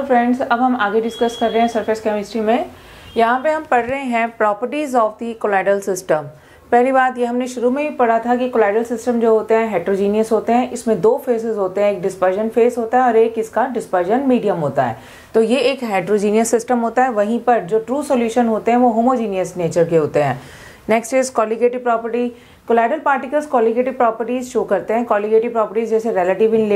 Friends, अब हम आगे डिस्कस कर रहे हैं सरफेस केमिस्ट्री में। यहाँ पे हम पढ़ रहे हैं properties of the colloidal system. पहली बात ये हमने शुरू में ही पढ़ा था कि कोलाइडल सिस्टम जो होते हैं हेट्रोजीनियस होते हैं। इसमें दो फेजेस होते हैं, एक डिस्पर्जन फेज होता है और एक इसका डिस्पर्जन मीडियम होता है। तो ये एक हेट्रोजीनियस सिस्टम होता है। वहीं पर जो ट्रू सोल्यूशन होते हैं वो होमोजीनियस नेचर के होते हैं। Next is colligative property. Colloidal particles colligative properties show करते हैं। कॉलिगेटिव प्रॉपर्टीज जैसे relative in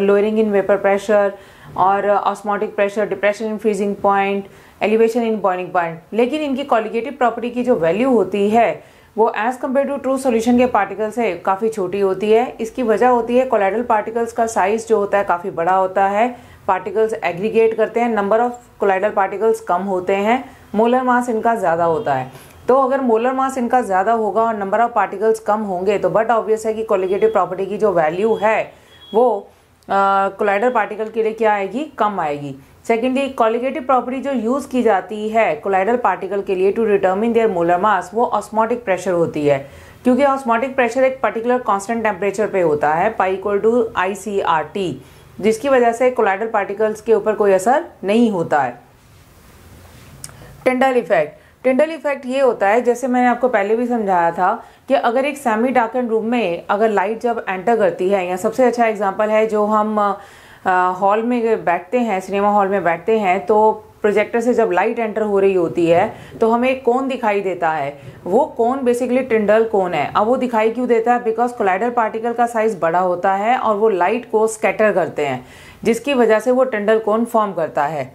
lowering in vapour pressure और osmotic pressure, depression in freezing point, elevation in boiling point. लेकिन इनकी कॉलिगेटिव प्रॉपर्टी की जो वैल्यू होती है वो as compared to true solution के पार्टिकल से काफ़ी छोटी होती है। इसकी वजह होती है कोलाइडल पार्टिकल्स का साइज जो होता है काफ़ी बड़ा होता है। पार्टिकल्स एग्रीगेट करते हैं, नंबर ऑफ कोलाइडल पार्टिकल्स कम होते हैं, मोलर मास इनका ज़्यादा होता है। तो अगर मोलर मास इनका ज़्यादा होगा और नंबर ऑफ पार्टिकल्स कम होंगे तो बट ऑब्वियस है कि कॉलिगेटिव प्रॉपर्टी की जो वैल्यू है वो कोलाइडल पार्टिकल के लिए क्या आएगी, कम आएगी। सेकेंडली, कॉलिगेटिव प्रॉपर्टी जो यूज़ की जाती है कोलाइडल पार्टिकल के लिए to determine their molar mass वो ऑस्मोटिक प्रेशर होती है। क्योंकि ऑस्मोटिक प्रेशर एक पर्टिकुलर कांस्टेंट टेम्परेचर पे होता है, पाई इक्वल टू ICRT, जिसकी वजह से कोलाइडल पार्टिकल्स के ऊपर कोई असर नहीं होता है। Tyndall effect. टिंडल इफेक्ट ये होता है, जैसे मैंने आपको पहले भी समझाया था कि अगर एक सेमी डार्कन रूम में अगर लाइट जब एंटर करती है, या सबसे अच्छा एग्जांपल है जो हम हॉल में बैठते हैं, सिनेमा हॉल में बैठते हैं, तो प्रोजेक्टर से जब लाइट एंटर हो रही होती है तो हमें एक कोन दिखाई देता है। वो कोन बेसिकली टिंडल कोन है। अब वो दिखाई क्यों देता है? बिकॉज कोलाइडल पार्टिकल का साइज बड़ा होता है और वो लाइट को स्कैटर करते हैं, जिसकी वजह से वो टिंडल कोन फॉर्म करता है।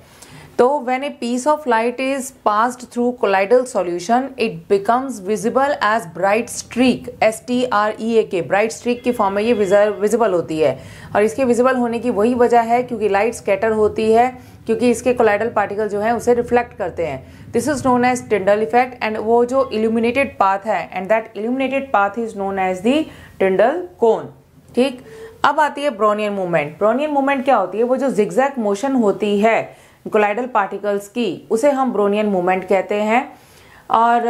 तो when a piece of light is passed through colloidal solution, it becomes visible as bright streak, STREAK, bright streak की फॉर्म में ये विजिबल होती है। और इसके विजिबल होने की वही वजह है क्योंकि लाइट स्कैटर होती है, क्योंकि इसके कोलाइडल पार्टिकल जो है उसे रिफ्लेक्ट करते हैं। This is known as Tyndall effect. And वो जो इल्यूमिनेटेड पाथ है, and that illuminated path is known as the Tyndall cone. ठीक, अब आती है ब्रोनियन मूवमेंट। ब्रोनियन मूवमेंट क्या होती है? वो जो जिगजैग मोशन होती है कोलाइडल पार्टिकल्स की, उसे हम ब्रोनियन मूवमेंट कहते हैं। और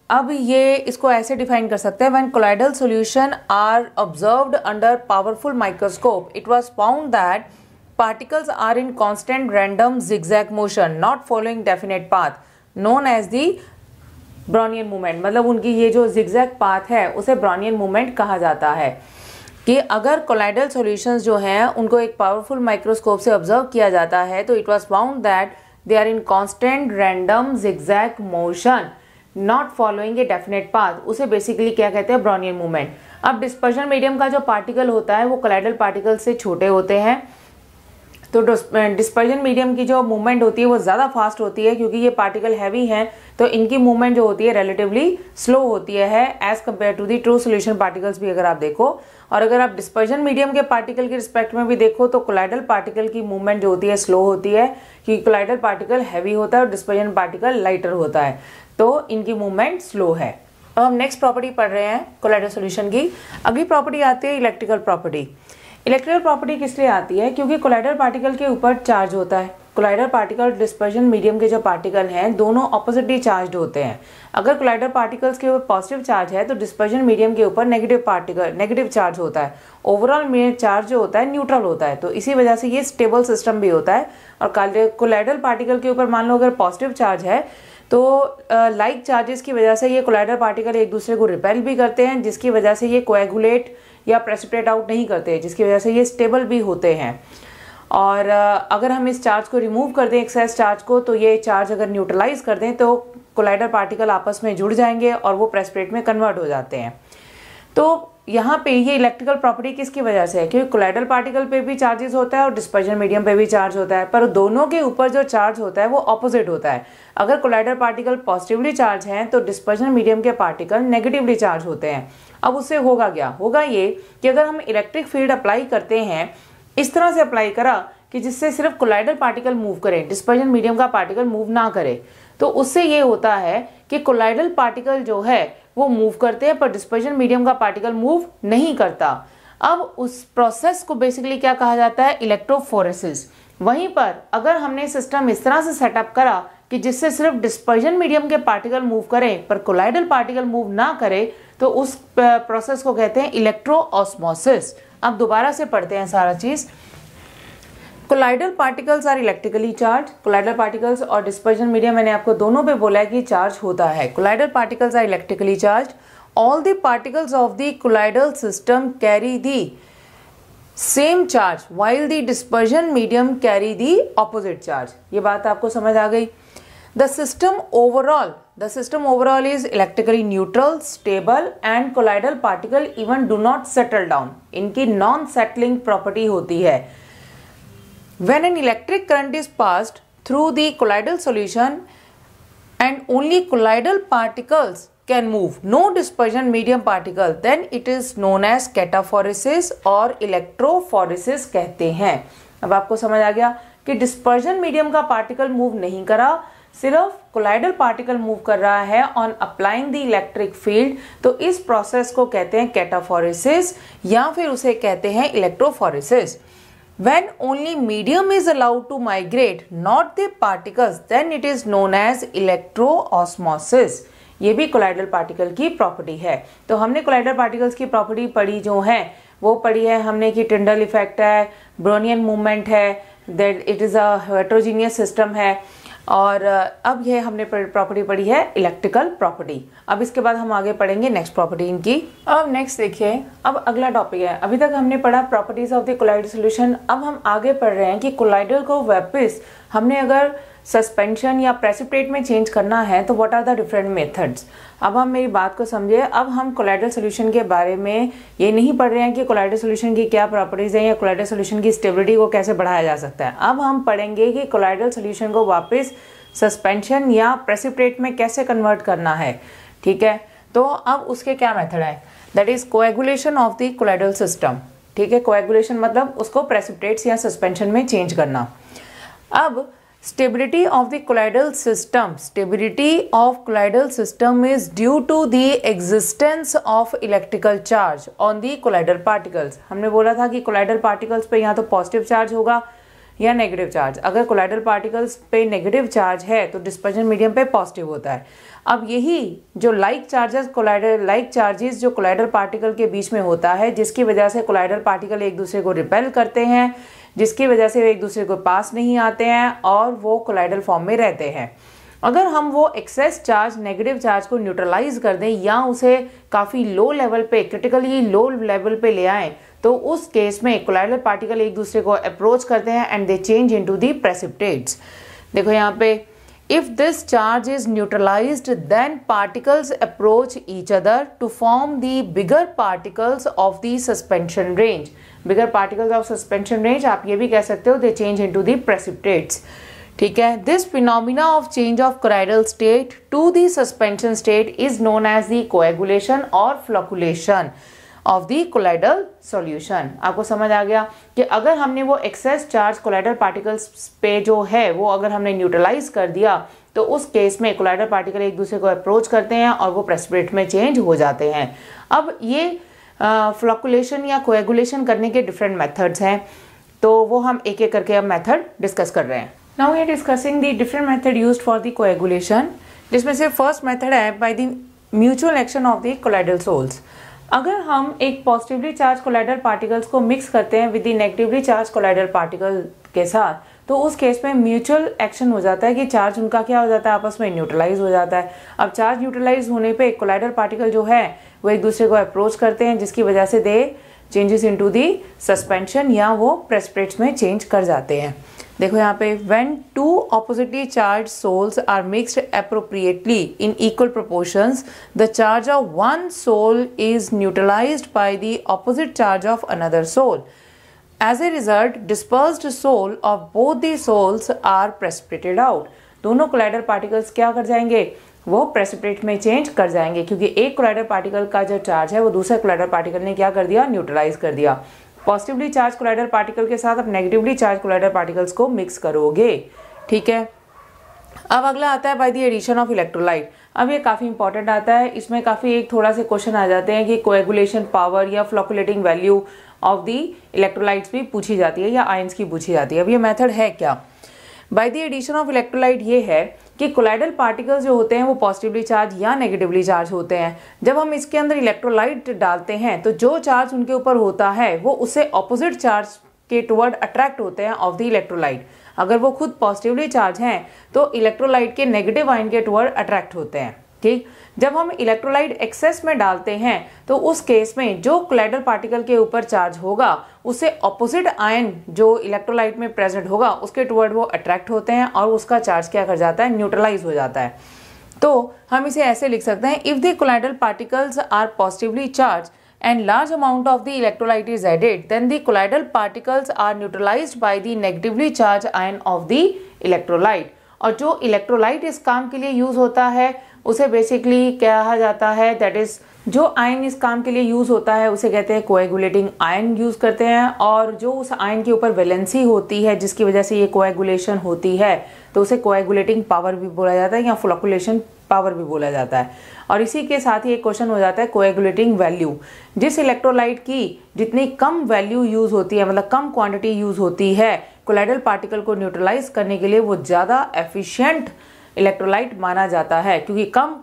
अब ये इसको ऐसे डिफाइन कर सकते हैं, when colloidal solution are observed under powerful microscope it was found that particles are in constant random zigzag motion not following definite path known as the Brownian movement. मतलब उनकी ये जो जिगजैग पाथ है उसे Brownian movement कहा जाता है। कि अगर कोलाइडल सॉल्यूशंस जो हैं उनको एक पावरफुल माइक्रोस्कोप से ऑब्जर्व किया जाता है तो it was found that they are in constant random zigzag motion not following a definite path, उसे बेसिकली क्या कहते हैं? Brownian movement. अब डिस्पर्जन मीडियम का जो पार्टिकल होता है वो कोलाइडल पार्टिकल से छोटे होते हैं, तो डिस्पर्जन मीडियम की जो मूवमेंट होती है वो ज़्यादा फास्ट होती है। क्योंकि ये पार्टिकल हैवी हैं तो इनकी मूवमेंट जो होती है रिलेटिवली स्लो होती है as compared to the true solution particles भी अगर आप देखो। और अगर आप डिस्पर्जन मीडियम के पार्टिकल के रिस्पेक्ट में भी देखो तो कोलाइडल पार्टिकल की मूवमेंट जो होती है स्लो होती है, क्योंकि कोलाइडल पार्टिकल हैवी होता है और डिस्पर्जन पार्टिकल लाइटर होता है, तो इनकी मूवमेंट स्लो है। अब हम नेक्स्ट प्रॉपर्टी पढ़ रहे हैं कोलाइडल सोल्यूशन की। अगली प्रॉपर्टी आती है इलेक्ट्रिकल प्रॉपर्टी। इलेक्ट्रिकल प्रॉपर्टी किस लिए आती है? क्योंकि कोलाइडल पार्टिकल के ऊपर चार्ज होता है। कोलाइडल पार्टिकल डिस्पर्जन मीडियम के जो पार्टिकल हैं दोनों ऑपोजिटली चार्ज्ड होते हैं। अगर कोलाइडल पार्टिकल्स के ऊपर पॉजिटिव चार्ज है तो डिस्पर्जन मीडियम के ऊपर नेगेटिव चार्ज होता है। ओवरऑल चार्ज जो होता है न्यूट्रल होता है, तो इसी वजह से ये स्टेबल सिस्टम भी होता है। और कोलाइडल पार्टिकल के ऊपर मान लो अगर पॉजिटिव चार्ज है तो लाइक चार्जेस की वजह से ये कोलाइडल पार्टिकल एक दूसरे को रिपेल भी करते हैं, जिसकी वजह से ये कोएगुलेट या प्रेसिपिटेट आउट नहीं करते, जिसकी वजह से ये स्टेबल भी होते हैं। और अगर हम इस चार्ज को रिमूव कर दें, एक्सेस चार्ज को, तो ये चार्ज अगर न्यूट्रलाइज कर दें तो कोलाइडल पार्टिकल आपस में जुड़ जाएंगे और वो प्रेसिपिटेट में कन्वर्ट हो जाते हैं। तो यहाँ पे ये इलेक्ट्रिकल प्रॉपर्टी किसकी वजह से है? क्योंकि कोलाइडल पार्टिकल पे भी चार्जेस होता है और डिस्पर्जन मीडियम पे भी चार्ज होता है, पर दोनों के ऊपर जो चार्ज होता है वो ऑपोजिट होता है। अगर कोलाइडल पार्टिकल पॉजिटिवली चार्ज हैं तो डिस्पर्जन मीडियम के पार्टिकल नेगेटिवली चार्ज होते हैं। अब उससे होगा क्या? होगा ये कि अगर हम इलेक्ट्रिक फील्ड अप्लाई करते हैं, इस तरह से अप्लाई करा कि जिससे सिर्फ कोलाइडल पार्टिकल मूव करें, डिस्पर्जन मीडियम का पार्टिकल मूव ना करे, तो उससे ये होता है कि कोलाइडल पार्टिकल जो है वो मूव करते हैं पर डिस्पर्जन मीडियम का पार्टिकल मूव नहीं करता। अब उस प्रोसेस को बेसिकली क्या कहा जाता है? इलेक्ट्रोफोरेसिस। वहीं पर अगर हमने सिस्टम इस तरह से सेटअप करा कि जिससे सिर्फ डिस्पर्जन मीडियम के पार्टिकल मूव करें पर कोलाइडल पार्टिकल मूव ना करे, तो उस प्रोसेस को कहते हैं इलेक्ट्रो ऑस्मोसिस। अब दोबारा से पढ़ते हैं सारा चीज। Colloidal particles are electrically charge. Colloidal particles और डिस्पर्जन मीडियम मैंने आपको दोनों पे बोला है कि चार्ज होता है। Colloidal particles are electrically charge. All the particles of the colloidal system carry the same charge while the dispersion medium carry the opposite charge। ये बात आपको समझ आ गई। The system overall is electrically neutral, stable and colloidal particle even do not settle down। इनकी non settling property होती है। When an electric current is passed through the colloidal solution and only colloidal particles can move, no dispersion medium particle, then it is known as cataphoresis और electrophoresis कहते हैं। अब आपको समझ आ गया कि डिस्पर्जन मीडियम का पार्टिकल मूव नहीं करा, सिर्फ कोलाइडल पार्टिकल मूव कर रहा है on applying the electric field, तो इस प्रोसेस को कहते हैं कैटाफोरेसिस या फिर उसे कहते हैं electrophoresis. When only medium is allowed to migrate, not the particles, then it is known as electroosmosis। ये भी कोलाइडल पार्टिकल की प्रॉपर्टी है। तो हमने कोलाइडल पार्टिकल्स की प्रॉपर्टी पढ़ी जो है वो पढ़ी है हमने कि टिंडल इफेक्ट है, ब्रोनियन मूवमेंट है, that it is a heterogeneous system है, और अब ये हमने प्रॉपर्टी पढ़ी है इलेक्ट्रिकल प्रॉपर्टी। अब इसके बाद हम आगे पढ़ेंगे नेक्स्ट प्रॉपर्टी इनकी। अब नेक्स्ट देखिए, अब अगला टॉपिक है, अभी तक हमने पढ़ा properties of the colloidal solution. अब हम आगे पढ़ रहे हैं कि कोलाइडल को वापस हमने अगर सस्पेंशन या प्रेसिपिटेट में चेंज करना है तो what are the different methods. अब हम मेरी बात को समझे। अब हम कोलाइडल सॉल्यूशन के बारे में ये नहीं पढ़ रहे हैं कि कोलाइडल सॉल्यूशन की क्या प्रॉपर्टीज हैं या कोलाइडल सॉल्यूशन की स्टेबिलिटी को कैसे बढ़ाया जा सकता है। अब हम पढ़ेंगे कि कोलाइडल सॉल्यूशन को वापस सस्पेंशन या प्रेसिपिटेट में कैसे कन्वर्ट करना है। ठीक है, तो अब उसके क्या मेथड है, that is coagulation of the colloidal system. ठीक है, कोएगुलेशन मतलब उसको प्रेसिपिटेट्स या सस्पेंशन में चेंज करना। अब stability of the colloidal system is due to the existence of electrical charge on the colloidal particles। हमने बोला था कि colloidal particles पे या तो पॉजिटिव चार्ज होगा या नेगेटिव चार्ज। अगर colloidal particles पे नेगेटिव चार्ज है तो डिस्पर्जन मीडियम पे पॉजिटिव होता है। अब यही जो लाइक चार्जेस जो कोलाइडल पार्टिकल के बीच में होता है, जिसकी वजह से कोलाइडल पार्टिकल एक दूसरे को रिपेल करते हैं, जिसकी वजह से वे एक दूसरे को पास नहीं आते हैं और वो कोलाइडल फॉर्म में रहते हैं। अगर हम वो एक्सेस चार्ज नेगेटिव चार्ज को न्यूट्रलाइज कर दें या उसे काफ़ी लो लेवल पे, क्रिटिकली लो लेवल पे ले आएँ, तो उस केस में कोलाइडल पार्टिकल एक दूसरे को अप्रोच करते हैं and they change into the precipitates. देखो यहाँ पे, if this charge is neutralized then particles approach each other to form the bigger particles of the suspension range। bigger particles of suspension range आप ये भी कह सकते हो, they change into the precipitates। ठीक है, this phenomena of change of colloidal state to the suspension state is known as the coagulation or flocculation of the colloidal solution। आपको समझ आ गया कि अगर हमने वो एक्सेस चार्ज कोलाइडल पार्टिकल्स पे जो है वो अगर हमने न्यूट्रलाइज कर दिया तो उस केस में कोलाइडल पार्टिकल एक दूसरे को अप्रोच करते हैं और वो प्रेसिपिटेट में चेंज हो जाते हैं। अब ये फ्लॉकुलेशन या कोएगुलेशन करने के डिफरेंट मेथड्स हैं, तो वो हम एक एक करके अब मेथड डिस्कस कर रहे हैं। Now we are discussing the different method used for the coagulation, जिसमें से फर्स्ट मेथड है by the mutual action of the colloidal sols. अगर हम एक पॉजिटिवली चार्ज कोलाइडल पार्टिकल्स को मिक्स करते हैं with the negatively charge colloidal particle के साथ, तो उस केस में म्यूचुअल एक्शन हो जाता है कि चार्ज उनका क्या हो जाता है, आपस में न्यूट्रलाइज हो जाता है। अब चार्ज न्यूट्रलाइज होने पे कोलाइडल पार्टिकल जो है वो एक दूसरे को अप्रोच करते हैं, जिसकी वजह से दे चेंजेस इनटू दी सस्पेंशन या वो प्रेसिपिटेट्स में चेंज कर जाते हैं। देखो यहाँ पे, when two oppositely charged soles are mixed appropriately in equal proportions, the charge of one soul is neutralized by the opposite charge of another soul। As a result, dispersed soul of both the soles are precipitated out। दोनों colloidal particles क्या कर जाएंगे, वो precipitate में change कर जाएंगे, क्योंकि एक कोलाइडल पार्टिकल का जो चार्ज है वो दूसरे कोलाइडल पार्टिकल ने क्या कर दिया, न्यूट्रलाइज कर दिया। पॉजिटिवली चार्ज कोलाइडल पार्टिकल के साथ अब नेगेटिवली चार्ज कोलाइडल पार्टिकल्स को मिक्स करोगे। ठीक है, अब अगला आता है by the addition of electrolyte. अब ये काफ़ी इंपॉर्टेंट आता है, इसमें काफ़ी एक थोड़ा से क्वेश्चन आ जाते हैं कि कोएगुलेशन पावर या फ्लॉकुलेटिंग वैल्यू ऑफ द इलेक्ट्रोलाइट्स भी पूछी जाती है या आयंस की पूछी जाती है। अब ये मेथड है क्या, by the addition of electrolyte ये है कि कोलाइडल पार्टिकल्स जो होते हैं वो पॉजिटिवली चार्ज या नेगेटिवली चार्ज होते हैं। जब हम इसके अंदर इलेक्ट्रोलाइट डालते हैं तो जो चार्ज उनके ऊपर होता है वो उससे ऑपोजिट चार्ज के टुवर्ड अट्रैक्ट होते हैं ऑफ द इलेक्ट्रोलाइट। अगर वो खुद पॉजिटिवली चार्ज हैं तो इलेक्ट्रोलाइट के नेगेटिव आयन के टुवर्ड अट्रैक्ट होते हैं। ठीक, जब हम इलेक्ट्रोलाइट एक्सेस में डालते हैं तो उस केस में जो कोलाइडल पार्टिकल के ऊपर चार्ज होगा उससे ऑपोजिट आयन जो इलेक्ट्रोलाइट में प्रेजेंट होगा उसके टुवर्ड वो अट्रैक्ट होते हैं और उसका चार्ज क्या कर जाता है, न्यूट्रलाइज हो जाता है। तो हम इसे ऐसे लिख सकते हैं, if the colloidal particles are positively charge and large amount of the electrolyte is added, then the colloidal particles are neutralized by the negatively charged ion of the electrolyte। और जो इलेक्ट्रोलाइट इस काम के लिए यूज होता है उसे basically कहा जाता है, दैट इज जो आयन इस काम के लिए यूज होता है उसे कहते हैं कोएगुलेटिंग आयन यूज करते हैं। और जो उस आयन के ऊपर वैलेंसी होती है जिसकी वजह से ये कोएगुलेशन होती है तो उसे कोएगुलेटिंग पावर भी बोला जाता है या फ्लोकुलेशन पावर भी बोला जाता है। और इसी के साथ ही एक क्वेश्चन हो जाता है कोएगुलेटिंग वैल्यू। जिस इलेक्ट्रोलाइट की जितनी कम वैल्यू यूज होती है, मतलब कम क्वांटिटी यूज होती है कोलाइडल पार्टिकल को न्यूट्रलाइज करने के लिए, वो ज़्यादा एफिशिएंट इलेक्ट्रोलाइट माना जाता है, क्योंकि कम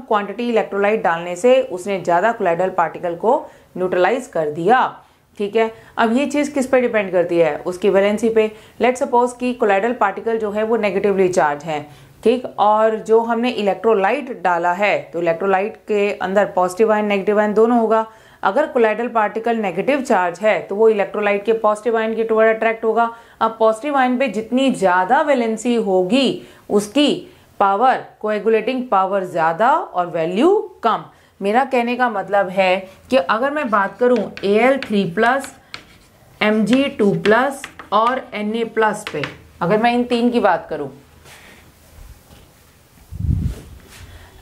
क्वांटिटी इलेक्ट्रोलाइट डालने से उसने ज़्यादा कोलाइडल पार्टिकल को न्यूट्रलाइज कर दिया। ठीक है, अब ये चीज़ किस पे डिपेंड करती है, उसकी वैलेंसी पे। लेट्स सपोज कि कोलाइडल पार्टिकल जो है वो नेगेटिवली चार्ज है, ठीक, और जो हमने इलेक्ट्रोलाइट डाला है तो इलेक्ट्रोलाइट के अंदर पॉजिटिव आयन नेगेटिव आयन दोनों होगा। अगर कोलाइडल पार्टिकल नेगेटिव चार्ज है तो वो इलेक्ट्रोलाइट के पॉजिटिव आयन के टुवर्ड अट्रैक्ट होगा। अब पॉजिटिव आयन पे जितनी ज़्यादा वैलेंसी होगी उसकी पावर, कोएगुलेटिंग पावर ज़्यादा और वैल्यू कम। मेरा कहने का मतलब है कि अगर मैं बात करूं Al3+, Mg2+ और Na+ पे, अगर मैं इन तीन की बात करूं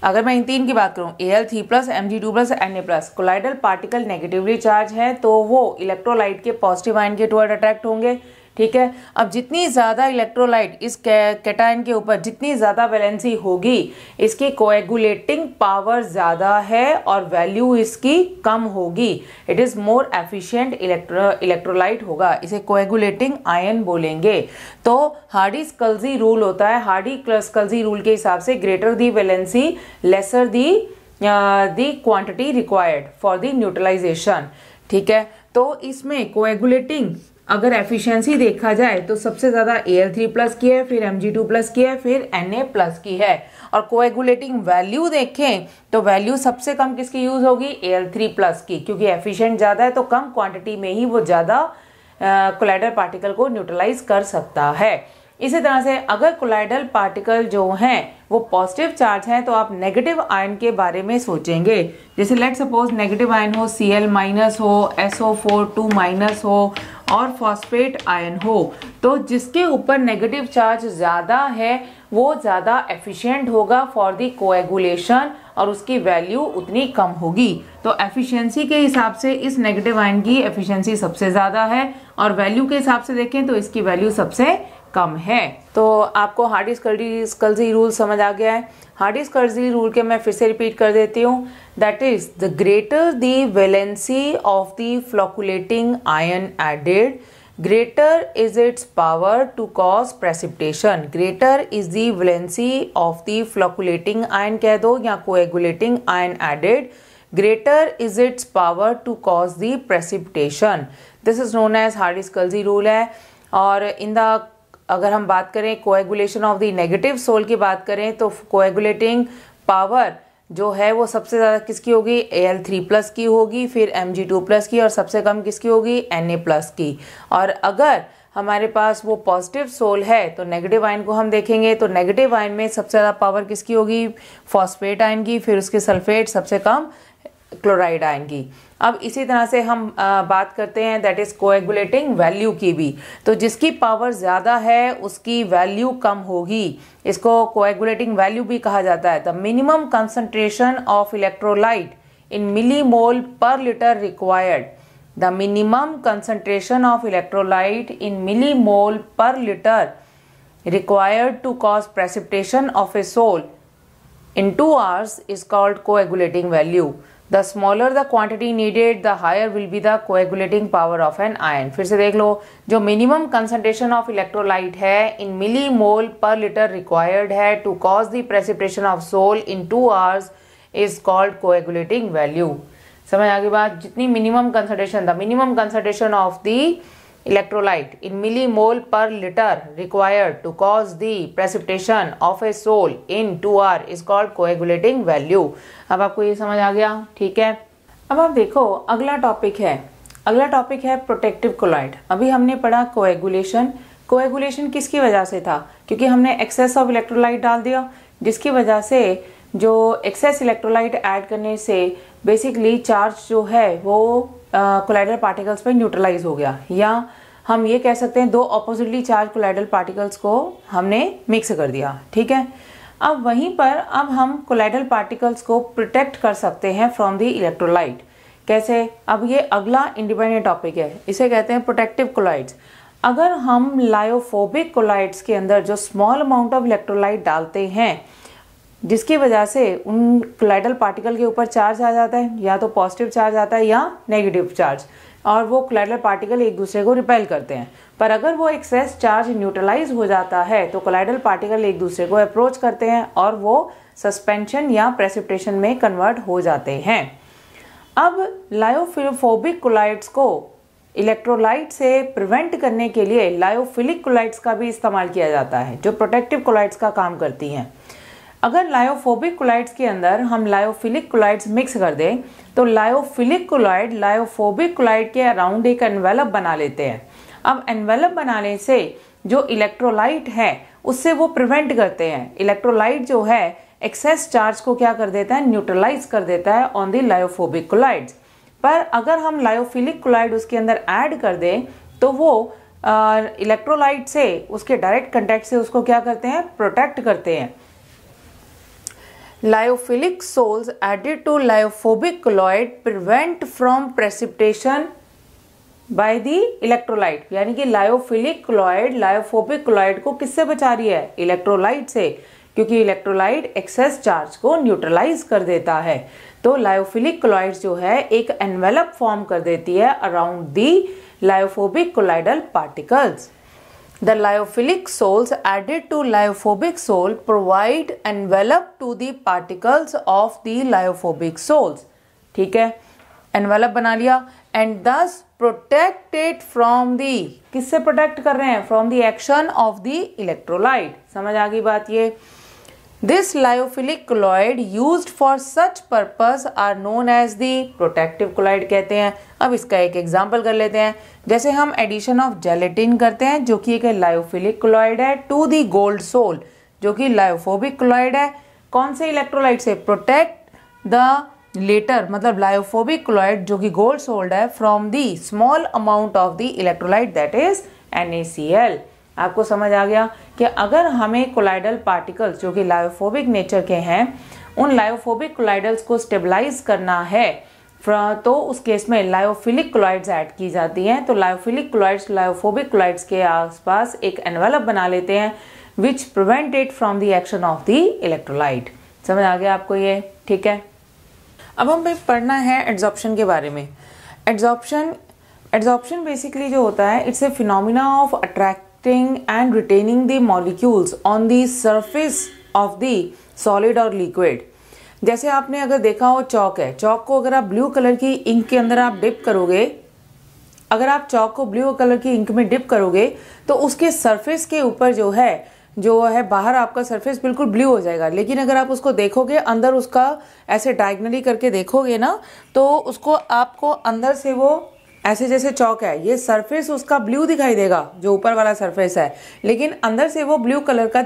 Al3+, Mg2+, Na+, colloidal particle negatively charge है तो वो इलेक्ट्रोलाइट के पॉजिटिव आयन के टुवर्ड अट्रैक्ट होंगे। ठीक है, अब जितनी ज़्यादा इलेक्ट्रोलाइट इस कैटायन के ऊपर जितनी ज़्यादा वैलेंसी होगी इसकी कोएगुलेटिंग पावर ज़्यादा है और वैल्यू इसकी कम होगी। It is more efficient electrolyte होगा, इसे कोएगुलेटिंग आयन बोलेंगे। तो हार्डी-स्कल्जी रूल होता है, हार्डी-स्कल्जी रूल के हिसाब से greater the valency lesser the quantity required for the neutralisation. ठीक है, तो इसमें कोएगुलेटिंग अगर एफिशिएंसी देखा जाए तो सबसे ज़्यादा Al3+ की है, फिर Mg2+ की है, फिर Na+ की है। और कोएगुलेटिंग वैल्यू देखें तो वैल्यू सबसे कम किसकी यूज़ होगी, Al3+ की, क्योंकि एफिशिएंट ज़्यादा है तो कम क्वांटिटी में ही वो ज़्यादा कोलाइडल पार्टिकल को न्यूट्रलाइज कर सकता है। इसी तरह से अगर कोलाइडल पार्टिकल जो हैं वो पॉजिटिव चार्ज हैं तो आप नेगेटिव आयन के बारे में सोचेंगे। जैसे लेट सपोज नेगेटिव आयन हो, Cl- हो, SO4 हो और फॉस्फेट आयन हो, तो जिसके ऊपर नेगेटिव चार्ज ज़्यादा है वो ज़्यादा एफिशिएंट होगा फॉर द कोएगुलेशन और उसकी वैल्यू उतनी कम होगी। तो एफिशिएंसी के हिसाब से इस नेगेटिव आयन की एफिशिएंसी सबसे ज़्यादा है और वैल्यू के हिसाब से देखें तो इसकी वैल्यू सबसे कम है। तो आपको हार्डी-स्कल्जी रूल समझ आ गया है। हार्डी-स्कल्जी रूल के मैं फिर से रिपीट कर देती हूँ, that is the greater the valency of the flocculating ion added, greater is its power to cause precipitation। greater is the valency of the flocculating ion कह दो या coagulating ion added, greater is its power to cause the precipitation। this is known as Hardy-Scully rule है। और in the अगर हम बात करें coagulation of the negative sol की बात करें तो कोएगुलेटिंग पावर जो है वो सबसे ज़्यादा किसकी होगी, Al3+ की होगी, फिर Mg2+ की और सबसे कम किसकी होगी, Na+ की। और अगर हमारे पास वो पॉजिटिव सोल है तो नेगेटिव आयन को हम देखेंगे तो नेगेटिव आयन में सबसे ज़्यादा पावर किसकी होगी, फॉस्फेट आयन की, फिर उसके सल्फेट, सबसे कम क्लोराइड आयन की। अब इसी तरह से हम बात करते हैं दैट इज कोएगुलेटिंग वैल्यू की भी, तो जिसकी पावर ज़्यादा है उसकी वैल्यू कम होगी, इसको कोएगुलेटिंग वैल्यू भी कहा जाता है। The minimum concentration of electrolyte in millimole per litre required, the minimum concentration of electrolyte in millimole per litre required to cause precipitation of a sol in 2 hours is called coagulating value। The smaller the quantity needed, the higher will be the coagulating power of an ion। फिर से देख लो, जो minimum concentration of electrolyte है in millimole per litre required है to cause the precipitation of sol in 2 hours is called coagulating value। समझ आगे बात। जितनी minimum concentration, the minimum concentration of the electrolyte in millimole per liter required to cause the precipitation of a sol in 2R is called coagulating value। अब आपको ये समझ आ गया, ठीक है। अब आप देखो अगला टॉपिक है प्रोटेक्टिव कोलॉइड। अभी हमने पढ़ा कोएगुलेशन किसकी वजह से था, क्योंकि हमने एक्सेस ऑफ इलेक्ट्रोलाइट डाल दिया, जिसकी वजह से जो एक्सेस इलेक्ट्रोलाइट ऐड करने से बेसिकली चार्ज जो है वो कोलाइडल पार्टिकल्स पे न्यूट्रलाइज हो गया, या हम ये कह सकते हैं दो ऑपोजिटली चार्ज कोलाइडल पार्टिकल्स को हमने मिक्स कर दिया, ठीक है। अब वहीं पर अब हम कोलाइडल पार्टिकल्स को प्रोटेक्ट कर सकते हैं फ्रॉम द इलेक्ट्रोलाइट। कैसे? अब ये अगला इंडिपेंडेंट टॉपिक है, इसे कहते हैं प्रोटेक्टिव कोलॉइड्स। अगर हम लायोफोबिक कोलॉइड्स के अंदर जो स्मॉल अमाउंट ऑफ इलेक्ट्रोलाइट डालते हैं, जिसकी वजह से उन कोलाइडल पार्टिकल के ऊपर चार्ज आ जाता है, या तो पॉजिटिव चार्ज आता है या नेगेटिव चार्ज, और वो कोलाइडल पार्टिकल एक दूसरे को रिपेल करते हैं। पर अगर वो एक्सेस चार्ज न्यूट्रलाइज हो जाता है तो कोलाइडल पार्टिकल एक दूसरे को अप्रोच करते हैं और वो सस्पेंशन या प्रेसिपिटेशन में कन्वर्ट हो जाते हैं। अब लायोफोबिक कोलॉइड्स को इलेक्ट्रोलाइट से प्रिवेंट करने के लिए लायोफिलिक कोलॉइड्स का भी इस्तेमाल किया जाता है, जो प्रोटेक्टिव कोलॉइड्स का काम करती हैं। अगर लायोफोबिक कोलॉइड्स के अंदर हम लायोफिलिक कोलॉइड्स मिक्स कर दें तो लायोफिलिक कोलॉइड लायोफोबिक कोलॉइड के अराउंड एक एनवेलप बना लेते हैं। अब एनवेलप बनाने से जो इलेक्ट्रोलाइट है उससे वो प्रिवेंट करते हैं। इलेक्ट्रोलाइट जो है एक्सेस चार्ज को क्या कर देता है, न्यूट्रलाइज कर देता है ऑन द लायोफोबिक कोलॉइड्स। पर अगर हम लायोफिलिक कोलॉइड उसके अंदर ऐड कर दें तो वो इलेक्ट्रोलाइट से उसके डायरेक्ट कंटेक्ट से उसको क्या करते हैं, प्रोटेक्ट करते हैं। Lyophilic sols added to lyophobic colloid prevent from precipitation by the electrolyte। यानी कि लायोफिलिक कोलॉइड लायोफोबिक कोलॉइड को किससे बचा रही है, इलेक्ट्रोलाइट से, क्योंकि इलेक्ट्रोलाइट एक्सेस चार्ज को न्यूट्रलाइज कर देता है। तो लायोफिलिक कोलॉइड जो है एक एनवेलप फॉर्म कर देती है around the lyophobic colloidal particles. The lyophilic sols added to lyophobic sol provide envelope to the particles of the lyophobic sols। ठीक है, एनवेलप बना लिया and thus protect it from the, किससे प्रोटेक्ट कर रहे हैं, from the action of the electrolyte। समझ आ गई बात ये। This lyophilic colloid used for such purpose are known as the protective colloid कहते हैं। अब इसका एक एग्जांपल कर लेते हैं। जैसे हम एडिशन ऑफ जेलेटिन करते हैं जो कि एक लायोफिलिक कोलॉइड है टू दी गोल्ड सोल जो कि लायोफोबिक कोलॉइड है। कौन से इलेक्ट्रोलाइट से, प्रोटेक्ट द लेटर, मतलब लायोफोबिक कोलॉइड जो कि गोल्ड सोल्ड है from the small amount of the electrolyte that is NaCl। आपको समझ आ गया कि अगर हमें कोलाइडल पार्टिकल्स जो कि लायोफोबिक नेचर के हैं उन लायोफोबिक कोलाइडल्स को स्टेबलाइज करना है तो उस केस में लायोफिलिक कोलॉइड्स ऐड की जाती हैं। तो लायोफिलिक कोलॉइड्स लायोफोबिक कोलॉइड्स के आसपास एक एनवेलप बना लेते हैं which prevent it from the action of the electrolyte. समझ आ गया आपको ये, ठीक है। अब हमें पढ़ना है एड्सॉर्प्शन के बारे में। एड्सॉर्प्शन बेसिकली जो होता है it's a phenomena of attracting and retaining the molecules on the surface of the solid और लिक्विड। जैसे आपने अगर देखा हो चौक है, चौक को अगर आप ब्लू कलर की इंक के अंदर आप डिप करोगे, अगर आप चौक को ब्लू कलर की इंक में डिप करोगे तो उसके सरफेस के ऊपर जो है बाहर आपका सरफेस बिल्कुल ब्लू हो जाएगा। लेकिन अगर आप उसको देखोगे अंदर उसका ऐसे डायगनली करके देखोगे ना तो उसको आपको अंदर से वो ऐसे जैसे चौक है ये सरफेस उसका ब्लू दिखाई देगा जो ऊपर वाला सरफेस है, लेकिन अंदर से वो ब्लू कलर का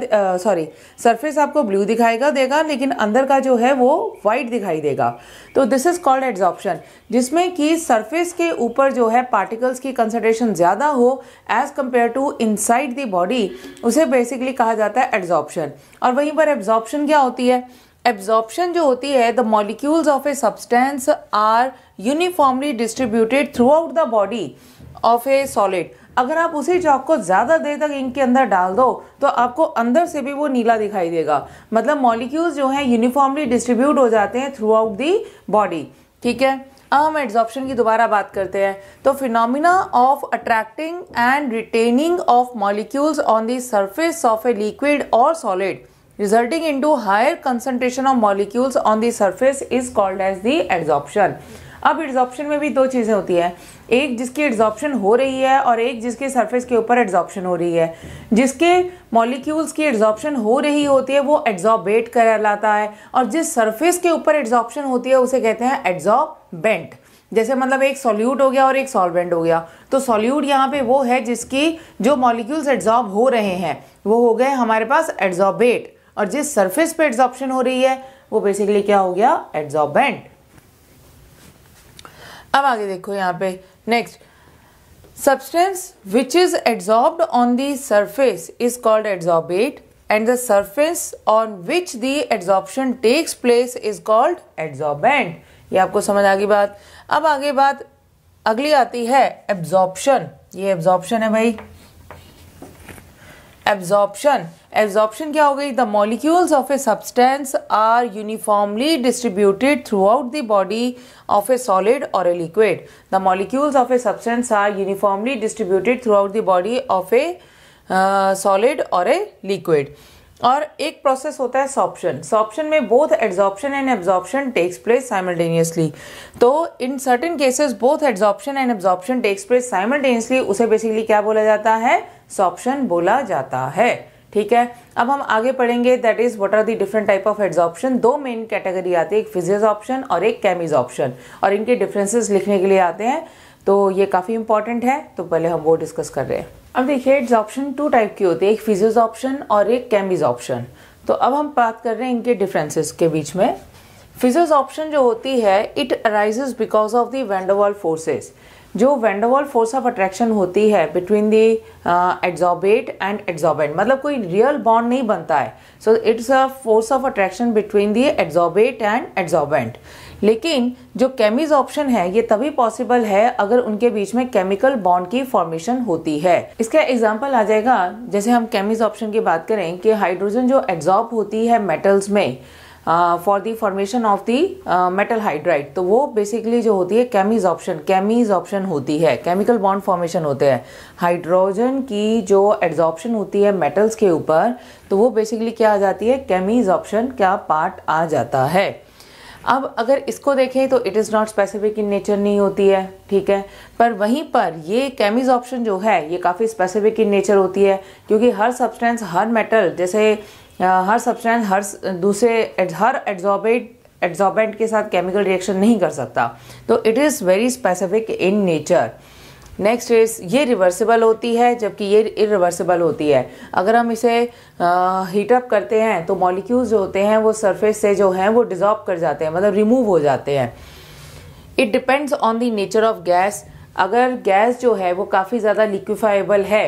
सरफेस आपको ब्लू दिखाएगा देगा लेकिन अंदर का जो है वो वाइट दिखाई देगा। तो दिस इज कॉल्ड एड्सॉर्प्शन, जिसमें कि सरफेस के ऊपर जो है पार्टिकल्स की कंसंट्रेशन ज़्यादा हो as compared to inside the body, उसे बेसिकली कहा जाता है एड्सॉर्प्शन। और वहीं पर एब्जॉर्प्शन क्या होती है, एब्जॉर्प्शन जो होती है the molecules of a substance are uniformly distributed throughout the body of a solid. अगर आप उसी चौक को ज़्यादा देर तक इंक के अंदर डाल दो तो आपको अंदर से भी वो नीला दिखाई देगा, मतलब मॉलिक्यूल्स जो हैं यूनिफॉर्मली डिस्ट्रीब्यूट हो जाते हैं थ्रू आउट दी बॉडी। ठीक है, अब हम एड्सॉर्प्शन की दोबारा बात करते हैं। तो phenomena of attracting and retaining of molecules on the surface of A liquid और solid resulting into higher concentration of molecules on the surface is called as the adsorption। अब एड्जॉर्प्शन में भी दो चीज़ें होती है, एक जिसकी एड्जॉर्प्शन हो रही है और एक जिसके सरफेस के ऊपर एड्जॉर्प्शन हो रही है। जिसके मॉलिक्यूल्स की एड्जॉर्प्शन हो रही होती है वो एड्जॉर्बेट कहलाता है, और जिस सरफेस के ऊपर एड्जॉर्प्शन होती है उसे कहते हैं एड्जॉर्बेंट। जैसे मतलब एक सॉल्यूट हो गया और एक सॉल्वेंट हो गया, तो सॉल्यूट यहाँ पे वो है जिसकी जो मॉलिक्यूल्स एड्जॉर्ब हो रहे हैं वो हो गए हमारे पास एड्जॉर्बेट, और जिस सरफेस पे एड्जॉर्प्शन हो रही है वो बेसिकली क्या हो गया, एड्जॉर्बेंट। अब आगे देखो यहाँ पे next, substance which is adsorbed on the surface is called adsorbate and the surface on which the adsorption takes place is called adsorbent. ये आपको समझ आ गई बात। अब आगे बात अगली आती है एब्जॉर्प्शन। ये एब्जॉर्प्शन है भाई, एब्जॉर्प्शन। एब्जॉर्प्शन क्या हो गई, the molecules of a substance are uniformly distributed throughout the body of a solid और a liquid. The molecules of a substance are uniformly distributed throughout the body of a solid और a liquid. और एक process होता है sorption. Sorption में both adsorption and absorption takes place simultaneously. तो in certain cases both adsorption and absorption takes place simultaneously, उसे basically क्या बोला जाता है, सॉर्प्शन बोला जाता है। ठीक है, अब हम आगे पढ़ेंगे that is what are the different type of adsorption. दो मेन कैटेगरी आती है, एक फिजियोसॉर्प्शन और एक केमिसॉर्प्शन, और इनके डिफरेंसेस लिखने के लिए आते हैं, तो ये काफी इंपॉर्टेंट है, तो पहले हम वो डिस्कस कर रहे हैं। अब देखिए एड्जॉर्प्शन टू टाइप की होती है, एक फिजियोसॉर्प्शन और एक केमिसॉर्प्शन। तो अब हम बात कर रहे हैं इनके डिफरेंसेस के बीच में। फिजियोसॉर्प्शन जो होती है it arises because of the van der Waals forces. जो van der Waals force of attraction होती है between the adsorbate and adsorbent, मतलब कोई रियल बॉन्ड नहीं बनता है, so it's a force of attraction between the adsorbate and adsorbent. लेकिन जो केमिसॉर्प्शन है ये तभी पॉसिबल है अगर उनके बीच में केमिकल बॉन्ड की फॉर्मेशन होती है। इसका एग्जांपल आ जाएगा, जैसे हम केमिसॉर्प्शन की बात करें कि हाइड्रोजन जो एड्जॉर्ब होती है मेटल्स में for the formation of the metal hydride, तो वो बेसिकली जो होती है केमिसॉर्प्शन होती है, केमिकल बॉन्ड फॉर्मेशन होते हैं। हाइड्रोजन की जो एड्जॉर्प्शन होती है मेटल्स के ऊपर, तो वो बेसिकली क्या आ जाती है, केमिसॉर्प्शन का पार्ट आ जाता है। अब अगर इसको देखें तो it is not specific in nature नहीं होती है, ठीक है, पर वहीं पर ये केमिसॉर्प्शन जो है ये काफ़ी स्पेसिफिक इन नेचर होती है, क्योंकि हर सब्सटेंस, हर मेटल, जैसे हर सब्सटेंस हर एड्जॉर्बेंट के साथ केमिकल रिएक्शन नहीं कर सकता, तो it is very specific in nature. Next is ये रिवर्सिबल होती है जबकि ये इरिवर्सिबल होती है। अगर हम इसे हीटअप करते हैं तो मॉलिक्यूल्स जो होते हैं वो सरफेस से जो हैं वो डिजॉल्व कर जाते हैं, मतलब रिमूव हो जाते हैं। It depends on the nature of gas. अगर गैस जो है वो काफ़ी ज़्यादा लिक्विफाइबल है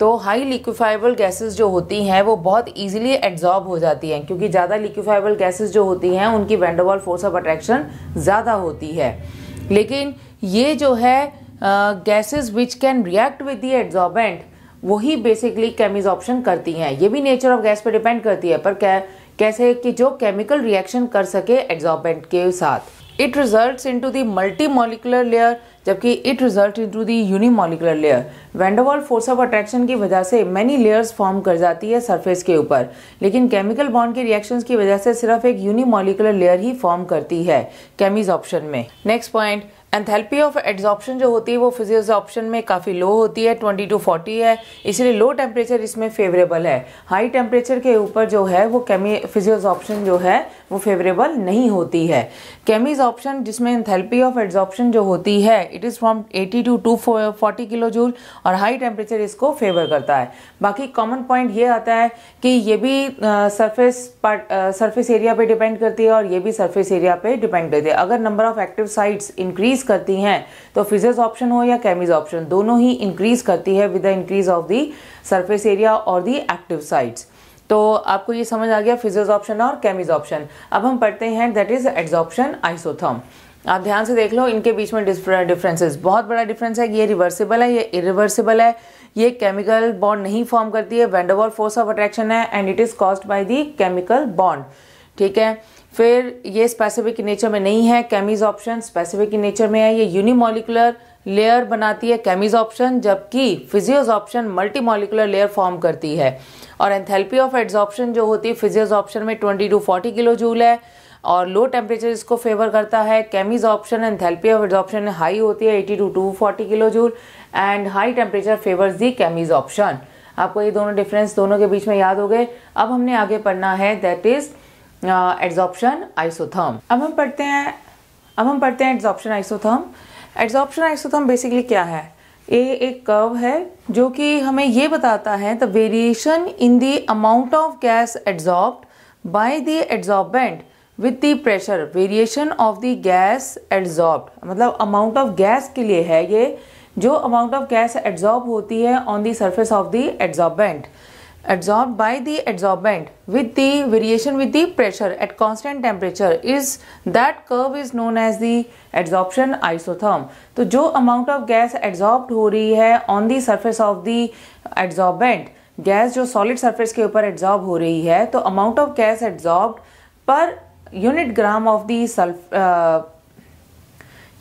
तो हाई लिक्विफाइबल गैसेस जो होती हैं वो बहुत इजीली एड्जॉर्ब हो जाती हैं, क्योंकि ज़्यादा लिक्विफाइबल गैसेस जो होती हैं उनकी van der Waals force of attraction ज़्यादा होती है। लेकिन ये जो है gases which can react with the adsorbent, वही बेसिकली केमिसॉर्प्शन करती हैं। ये भी नेचर ऑफ गैस पे डिपेंड करती है, पर कैसे कि जो केमिकल रिएक्शन कर सके एड्जॉर्बेंट के साथ। It results into the multi molecular layer, जबकि it result into the unimolecular layer. Van der Waals force of attraction की वजह से मैनी लेयर्स फॉर्म कर जाती है सरफेस के ऊपर, लेकिन केमिकल बॉन्ड के रिएक्शंस की वजह से सिर्फ एक यूनिमॉलिकुलर लेयर ही फॉर्म करती है केमिसॉर्प्शन में। Next point, enthalpy of adsorption जो होती है वो फिजियोसॉर्प्शन में काफ़ी लो होती है, 20 to 40 है, इसलिए लो टेम्परेचर इसमें फेवरेबल है। हाई टेम्परेचर के ऊपर जो है वो फिजियोसॉर्प्शन जो है वो फेवरेबल नहीं होती है। केमिसॉर्प्शन जिसमें एंथैल्पी ऑफ एड्जॉर्प्शन जो होती है it is from 80 to 240 kilo joule, और हाई टेम्परेचर इसको फेवर करता है। बाकी कॉमन पॉइंट ये आता है कि ये भी सरफेस एरिया पे डिपेंड करती है और ये भी सरफेस एरिया पे डिपेंड करती है। अगर number of active sites increase करती हैं तो फिजियोसॉर्प्शन हो या केमिसॉर्प्शन दोनों ही इंक्रीज करती है with the increase of the surface area और द एक्टिव साइट्स। तो आपको ये समझ आ गया फिजियोसॉर्प्शन और केमिसॉर्प्शन। अब हम पढ़ते हैं दैट इज एड्जॉर्प्शन आइसोथर्म। आप ध्यान से देख लो, इनके बीच में डिफरेंसेस, बहुत बड़ा डिफरेंस है। ये रिवर्सिबल है, ये इरिवर्सिबल है। ये केमिकल बॉन्ड नहीं फॉर्म करती है, van der Waals force of attraction है and it is caused by the chemical bond, ठीक है। फिर ये स्पेसिफिक नेचर में नहीं है, केमिसॉर्प्शन स्पेसिफिक नेचर में है। ये यूनिमॉलिकुलर लेयर बनाती है केमिसॉर्प्शन, जबकि फिजियोसॉर्प्शन मल्टीमॉलिकुलर लेयर फॉर्म करती है। और एंथैल्पी ऑफ एड्जॉर्प्शन जो होती है फिजियोसॉर्प्शन में 20 to 40 किलो जूल है, और लो टेम्परेचर इसको फेवर करता है। Chemisorption enthalpy of adsorption high होती है 80 to 240 kilo joule and high temperature favours the chemisorption. आपको ये दोनों डिफरेंस दोनों के बीच में याद हो गए। अब हमने आगे पढ़ना है दैट इज एड्जॉर्प्शन आइसोथर्म। अब हम पढ़ते हैं adsorption isotherm. Adsorption isotherm basically क्या है? ये एक कर्व है जो कि हमें ये बताता है the variation in the amount of gas adsorbed by the adsorbent with the pressure. Variation of the gas adsorbed मतलब अमाउंट ऑफ गैस के लिए है ये, जो अमाउंट ऑफ गैस एड्जॉर्ब होती है on the surface of the adsorbent absorbed by the adsorbent with the variation with the pressure at constant temperature is that curve is known as the adsorption isotherm। तो जो amount of gas absorbed हो रही है on the surface of the adsorbent, gas जो solid surface के ऊपर absorb हो रही है, तो amount of gas absorbed पर unit gram of the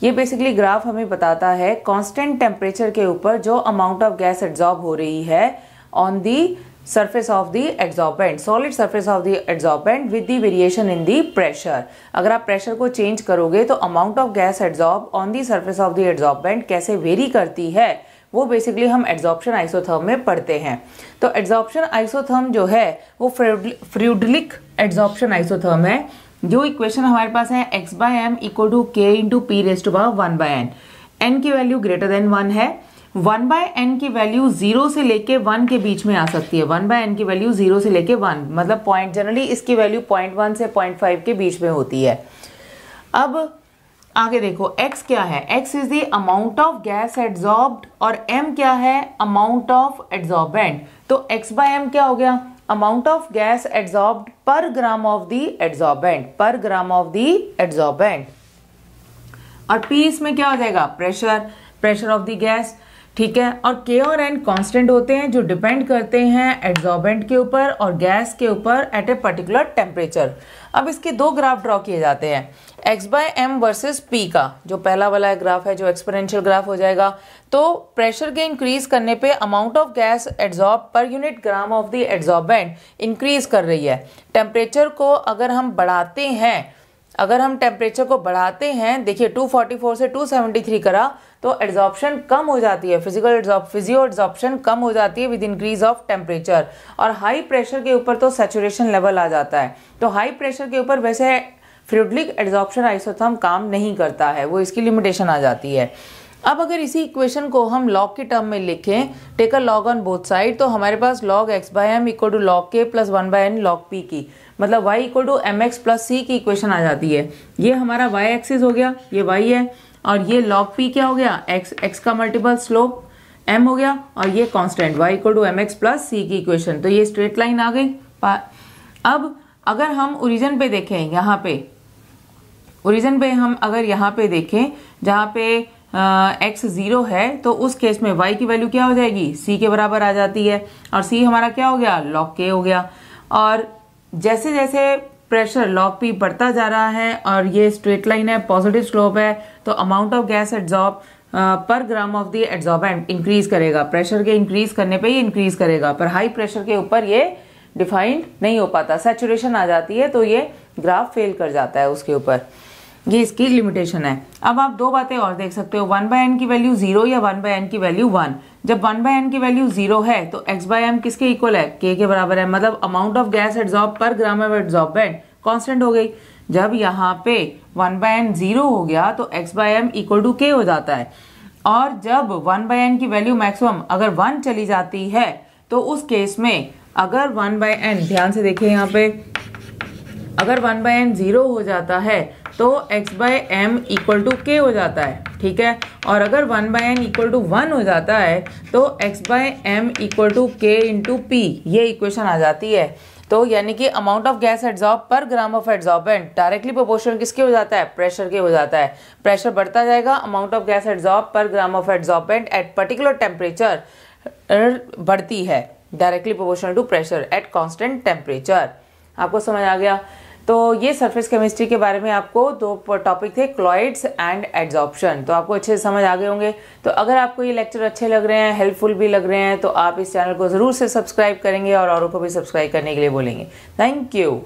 ये बेसिकली ग्राफ हमें बताता है कांस्टेंट टेम्परेचर के ऊपर जो अमाउंट ऑफ गैस एड्जॉर्ब हो रही है on the surface of the adsorbent, solid surface of the adsorbent with the variation in the pressure। अगर आप प्रेशर को चेंज करोगे तो amount of gas adsorb on the surface of the adsorbent कैसे very करती है वो बेसिकली हम एड्जॉर्प्शन आइसोथर्म में पढ़ते हैं। तो एड्जॉर्प्शन आइसोथर्म जो है वो फ्रूडलिक एड्जॉर्प्शन आइसोथर्म है। जो इक्वेशन हमारे पास है x/m equal to k into P raised to power 1/n, n की वैल्यू ग्रेटर देन 1 है। 1/n की वैल्यू 0 से लेके 1 के बीच में आ सकती है। 1/n की वैल्यू 0 से लेके 1 मतलब पॉइंट, जनरली इसकी वैल्यू 0.1 से 0.5 के बीच में होती है। अब आगे देखो x क्या है? x is the amount of gas adsorbed और m क्या है? Amount of adsorbent. तो x/m क्या हो गया? अमाउंट ऑफ गैस एड्जॉर्ब्ड पर ग्राम ऑफ द एड्जॉर्बेंट, पर ग्राम ऑफ द एड्जॉर्बेंट। और p इसमें क्या हो जाएगा? प्रेशर ऑफ द गैस, ठीक है। और k और n कांस्टेंट होते हैं जो डिपेंड करते हैं एड्जॉर्बेंट के ऊपर और गैस के ऊपर एट ए पर्टिकुलर टेम्परेचर। अब इसके दो ग्राफ ड्रॉ किए जाते हैं, x/m वर्सेस p का। जो पहला वाला ग्राफ है जो एक्सपोनेंशियल ग्राफ हो जाएगा। तो प्रेशर के इंक्रीज करने पे amount of gas adsorb per unit gram of the adsorbent increase कर रही है। टेम्परेचर को अगर हम बढ़ाते हैं, देखिए 244 से 273 करा तो एड्जॉर्प्शन कम हो जाती है, फिजियो एड्जॉर्प्शन कम हो जाती है विद इंक्रीज ऑफ टेम्परेचर। और हाई प्रेशर के ऊपर तो सैचुरेशन लेवल आ जाता है। तो हाई प्रेशर के ऊपर वैसे फ्रूडलिक एड्जॉर्प्शन आइसोथर्म काम नहीं करता है, वो इसकी लिमिटेशन आ जाती है। अब अगर इसी इक्वेशन को हम लॉग के टर्म में लिखें, take a log on both side, तो हमारे पास log x/m equal to log k plus 1/n log p की, मतलब y equal to mx plus c की इक्वेशन आ जाती है। ये हमारा y एक्सिस हो गया, ये y है, और ये log p क्या हो गया? x का मल्टीपल स्लोप m हो गया, और ये constant y equal to mx plus c की इक्वेशन। तो ये स्ट्रेट लाइन आ गई। अब अगर हम ओरिजिन पे देखें, यहाँ पे ओरिजिन पे हम अगर यहाँ पे देखें जहाँ पे x 0 है, तो उस केस में y की वैल्यू क्या हो जाएगी? c के बराबर आ जाती है, और c हमारा क्या हो गया? log k हो गया। और जैसे जैसे प्रेशर log p बढ़ता जा रहा है और ये स्ट्रेट लाइन है, पॉजिटिव स्लोप है, तो अमाउंट ऑफ गैस एड्जॉर्ब पर gram of the adsorbent increase करेगा। प्रेशर के इंक्रीज करने पे ही इंक्रीज करेगा, पर हाई प्रेशर के ऊपर ये डिफाइंड नहीं हो पाता, सैचुरेशन आ जाती है, तो ये ग्राफ फेल कर जाता है उसके ऊपर। ये इसकी लिमिटेशन है। अब आप दो बातें और देख सकते हो, 1/n की वैल्यू 0 या 1/n की वैल्यू 1। जब 1/n की वैल्यू 0 है तो x/m किसके इक्वल है? k के बराबर है, मतलब अमाउंट ऑफ गैस एड्जॉर्ब पर ग्राम ऑफ एड्जॉर्बेंट कांस्टेंट हो गई। जब यहाँ पे 1/n 0 हो गया तो x/m इक्वल टू k हो जाता है। और जब 1/n की वैल्यू मैक्सिमम अगर 1 चली जाती है तो उस केस में अगर 1/n, ध्यान से देखिए यहाँ पे, अगर 1/n 0 हो जाता है तो x/m इक्वल टू k हो जाता है, ठीक है। और अगर 1/n इक्वल टू 1 हो जाता है तो x/m equal to k into p, ये इक्वेशन आ जाती है। तो यानी कि अमाउंट ऑफ गैस एड्जॉर्ब पर gram of adsorbent directly proportional किसके हो जाता है? प्रेशर के हो जाता है। प्रेशर बढ़ता जाएगा, अमाउंट ऑफ गैस एड्जॉर्ब पर gram of adsorbent at particular temperature बढ़ती है, directly proportional to pressure at constant temperature. आपको समझ आ गया? तो ये सरफेस केमिस्ट्री के बारे में आपको दो टॉपिक थे, क्लॉइड्स एंड एड्जॉर्प्शन, तो आपको अच्छे से समझ आ गए होंगे। तो अगर आपको ये लेक्चर अच्छे लग रहे हैं, हेल्पफुल भी लग रहे हैं, तो आप इस चैनल को ज़रूर से सब्सक्राइब करेंगे और औरों को भी सब्सक्राइब करने के लिए बोलेंगे। Thank you.